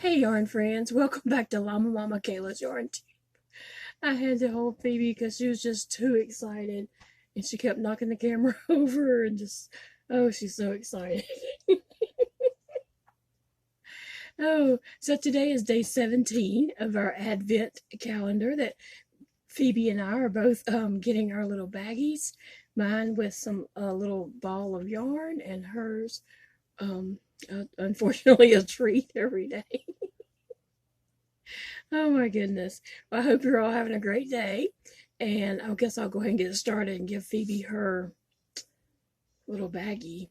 Hey yarn friends, welcome back to LlamaMamaKayla's Yarn Tube. I had to hold Phoebe because she was just too excited and she kept knocking the camera over and oh, she's so excited. Oh, so today is day 17 of our Advent calendar that Phoebe and I are both getting our little baggies. Mine with some little ball of yarn and hers, unfortunately, a treat every day. Oh my goodness. Well, I hope you're all having a great day. And I guess I'll go ahead and get started and give Phoebe her little baggie.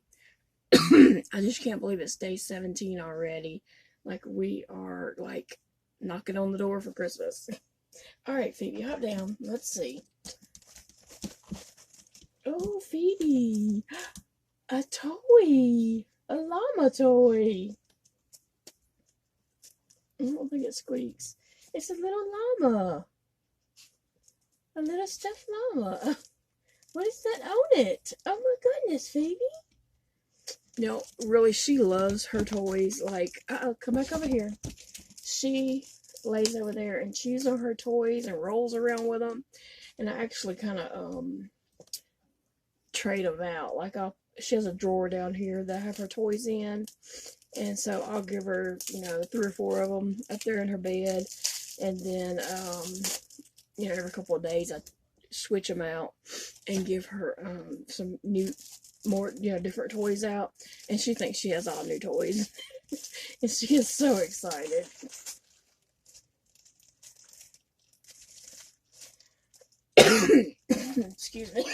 I just can't believe it's day 17 already. Like we are like knocking on the door for Christmas. All right, Phoebe, hop down. Let's see. Oh, Phoebe. A toy. A llama toy. I don't think it squeaks. It's a little llama. A little stuffed llama. What is that on it? Oh my goodness, Phoebe. No, really, she loves her toys. Like, come back over here. She lays over there and chews on her toys and rolls around with them. And I actually kind of trade them out. Like, she has a drawer down here that I have her toys in. And so I'll give her, 3 or 4 of them up there in her bed. And then, every couple of days I switch them out and give her some more different toys out, and she thinks she has all new toys. And she is so excited. Excuse me.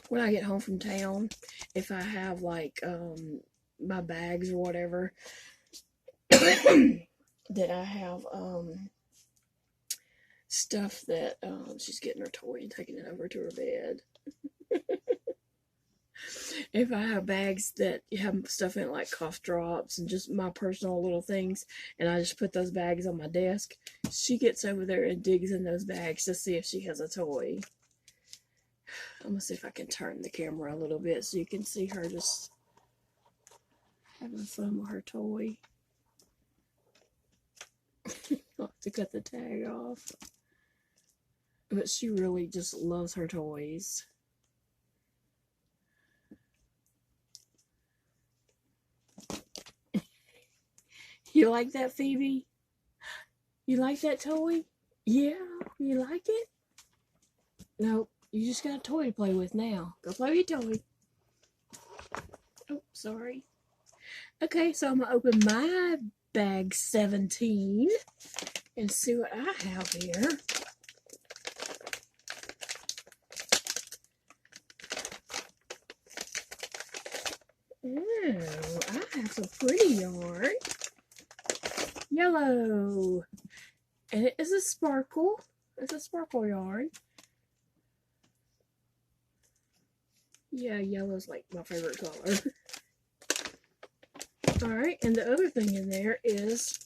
When I get home from town, if I have like my bags or whatever, that I have stuff that she's getting her toy and taking it over to her bed. If I have bags that have stuff in it like cough drops and just my personal little things, and I just put those bags on my desk, she gets over there and digs in those bags to see if she has a toy. I'm gonna see if I can turn the camera a little bit so you can see her just having fun with her toy. I'll have to cut the tag off. But she really just loves her toys. You like that, Phoebe? You like that toy? Yeah, you like it? Nope, you just got a toy to play with now. Go play with your toy. Oh, sorry. Okay, so I'm going to open my bag 17 and see what I have here. Oh, I have some pretty yarn. Yellow. And it is a sparkle. It's a sparkle yarn. Yeah, yellow's like my favorite color. Alright, and the other thing in there is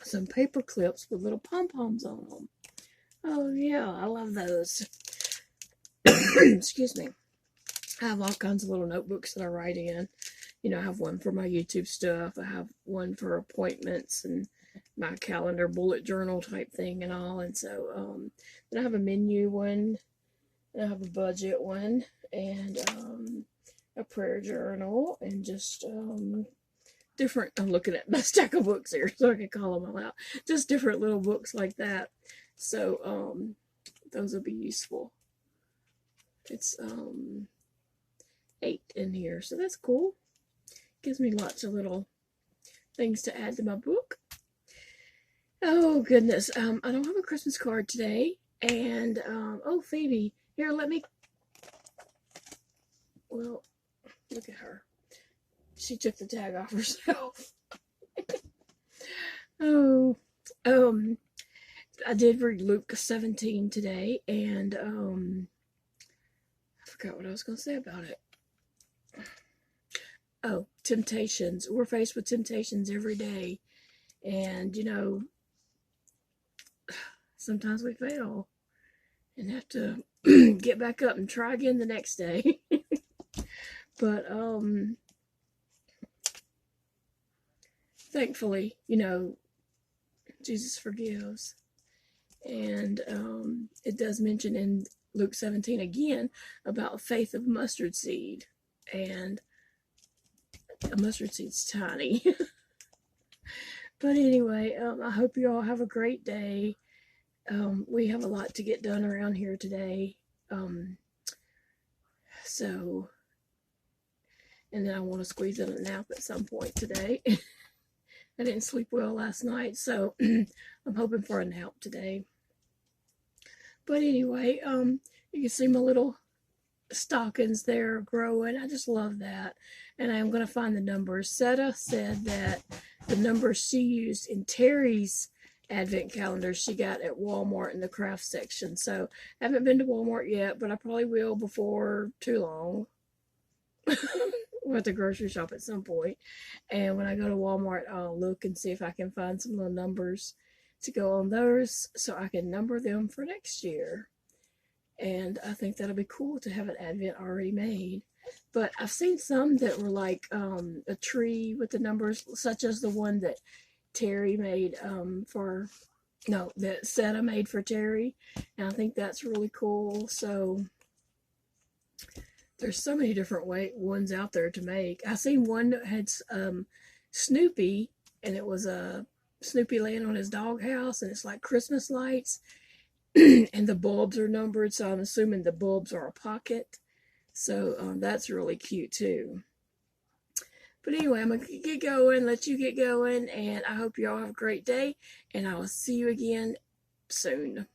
some paper clips with little pom-poms on them. Oh yeah, I love those. Excuse me. I have all kinds of little notebooks that I write in. I have one for my YouTube stuff. I have one for appointments and my calendar bullet journal type thing and all. And so then I have a menu one, and I have a budget one, and a prayer journal, and just different. I'm looking at my stack of books here so I can call them all out. Just different little books like that. So those will be useful. It's 8 in here, so that's cool. Gives me lots of little things to add to my book. Oh goodness, I don't have a Christmas card today, and oh Phoebe, here, let me. Well, look at her. She took the tag off herself. Oh, I did read Luke 17 today, and I forgot what I was going to say about it. Oh, temptations. We're faced with temptations every day. And, sometimes we fail and have to get back up and try again the next day. But, thankfully, Jesus forgives. And it does mention in Luke 17 again about faith of mustard seed. And a mustard seed's tiny. But anyway, I hope you all have a great day. We have a lot to get done around here today. So, and then I want to squeeze in a nap at some point today. I didn't sleep well last night, so I'm hoping for a nap today. But anyway, you can see my little stockings there growing. I just love that. And I'm going to find the numbers. Seta said that the numbers she used in Terry's advent calendar she got at Walmart in the craft section. So I haven't been to Walmart yet, but I probably will before too long. We'll have to grocery shop at some point. And when I go to Walmart, I'll look and see if I can find some little numbers to go on those so I can number them for next year. And I think that'll be cool to have an advent already made. But I've seen some that were like a tree with the numbers, such as the one that Terry made that Seta made for Terry. And I think that's really cool. So there's so many different ones out there to make. I seen one that had Snoopy, and it was a Snoopy laying on his doghouse, and it's like Christmas lights. And the bulbs are numbered, so I'm assuming the bulbs are a pocket. So that's really cute too. But anyway, I'm going to get going, let you get going, and I hope you all have a great day, and I will see you again soon.